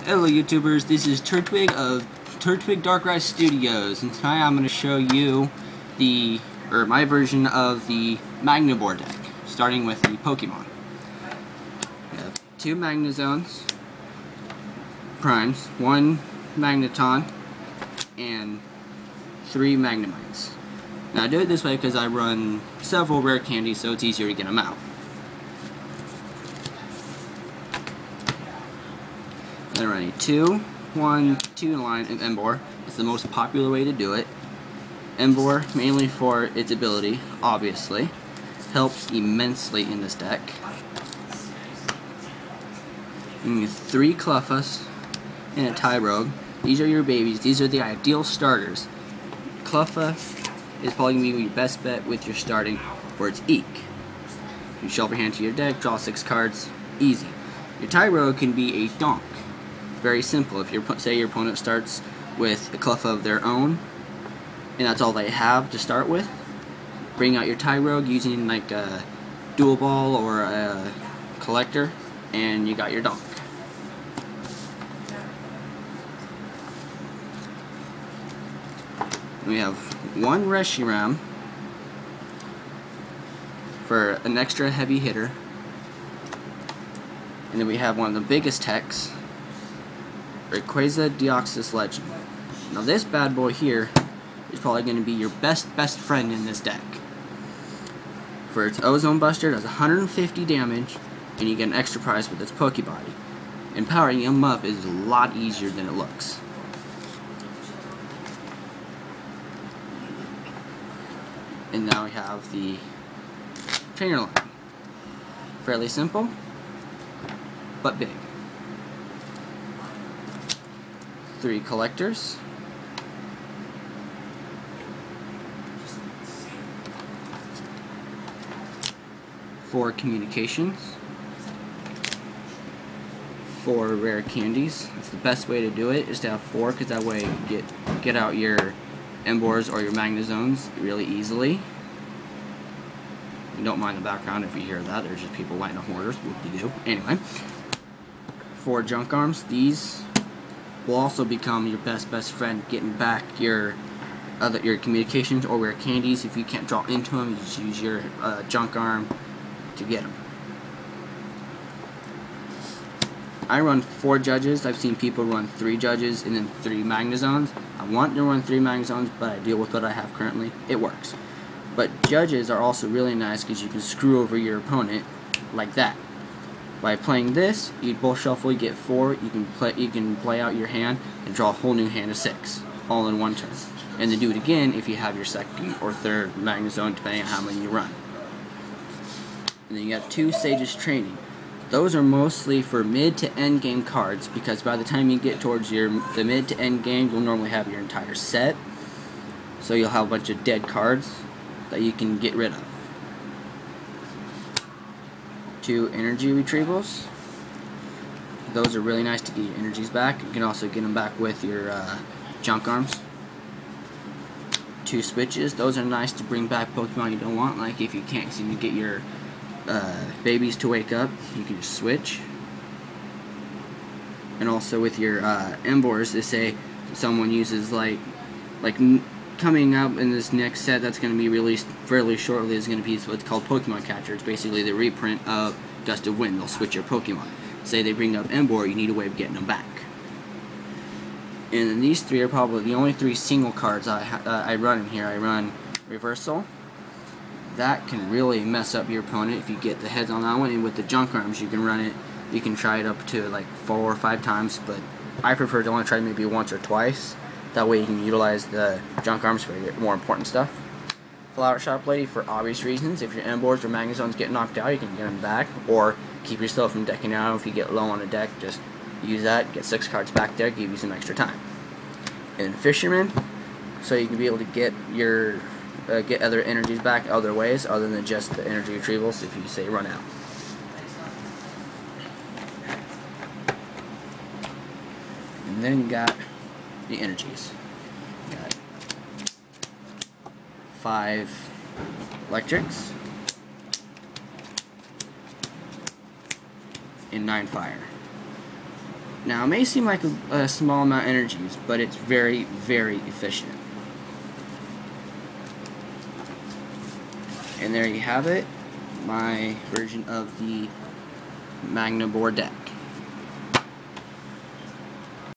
Hello YouTubers, this is Turtwig of Turtwig Darkrai Studios, and tonight I'm going to show you my version of the MagneBoar deck, starting with the Pokemon. We have 2 Magnezones, Primes, 1 Magneton, and 3 Magnemites. Now I do it this way because I run several rare candies, so it's easier to get them out. Then we're running 2 line of MagneBoar. It's the most popular way to do it. MagneBoar, mainly for its ability, obviously, helps immensely in this deck. You need 3 Clefas and a Tyrogue. These are your babies. These are the ideal starters. Clefa is probably going to be your best bet with your starting for its Eek. You shuffle your hand to your deck, draw 6 cards, easy. Your Tyrogue can be a donk. Very simple. If say your opponent starts with a Cleffa of their own, and that's all they have to start with, bring out your Tyrogue using like a dual ball or a collector, and you got your donk. We have 1 Reshiram for an extra heavy hitter, and then we have one of the biggest techs, Rayquaza Deoxys Legend. Now this bad boy here is probably going to be your best friend in this deck. For its Ozone Buster, it does 150 damage, and you get an extra prize with its Pokebody. And powering him up is a lot easier than it looks. And now we have the trainer line. Fairly simple, but big. 3 collectors, 4 communications, 4 rare candies. That's the best way to do it, is to have 4, because that way you get out your MagneBoars or your Magnezones really easily. You don't mind the background if you hear that. There's just people lighting up mortars. What do you do? Anyway, 4 junk arms. These will also become your best friend getting back your communications or rare candies. If you can't draw into them, you just use your junk arm to get them. I run 4 judges. I've seen people run 3 judges and then 3 Magnezones. I want to run 3 Magnezones, but I deal with what I have currently. It works. But judges are also really nice because you can screw over your opponent like that. By playing this, you both shuffle, you get 4, you can play out your hand and draw a whole new hand of 6, all in one turn. And then do it again if you have your 2nd or 3rd Magnezone, depending on how many you run. And then you got 2 Sage's Training. Those are mostly for mid to end game cards, because by the time you get towards the mid to end game, you'll normally have your entire set. So you'll have a bunch of dead cards that you can get rid of. 2 energy retrievals. Those are really nice to get your energies back. You can also get them back with your junk arms. 2 switches. Those are nice to bring back Pokemon you don't want. Like if you can't seem to get your babies to wake up, you can just switch. And also with your MagneBoars, they say someone uses like coming up in this next set that's going to be released fairly shortly is going to be what's called Pokemon Catcher. It's basically the reprint of Gust of Wind. They'll switch your Pokemon. Say they bring up MagneBoar, you need a way of getting them back. And then these 3 are probably the only 3 single cards I run in here. I run Reversal. That can really mess up your opponent if you get the heads on that one. And with the junk arms, you can run it. You can try it up to like 4 or 5 times, but I prefer to only try maybe once or twice. That way you can utilize the junk arms for your more important stuff. Flower Shop Lady, for obvious reasons. If your MagneBoars or Magnezones get knocked out, you can get them back, or keep yourself from decking out. If you get low on a deck, just use that, get 6 cards back there, give you some extra time. And then Fisherman, so you can be able to get your get other energies back other ways other than just the energy retrievals if you say run out. And then you got the energies. You got 5 electrics and 9 fire. Now, it may seem like a small amount of energy use, but it's very, very efficient. And there you have it, my version of the MagneBoar deck.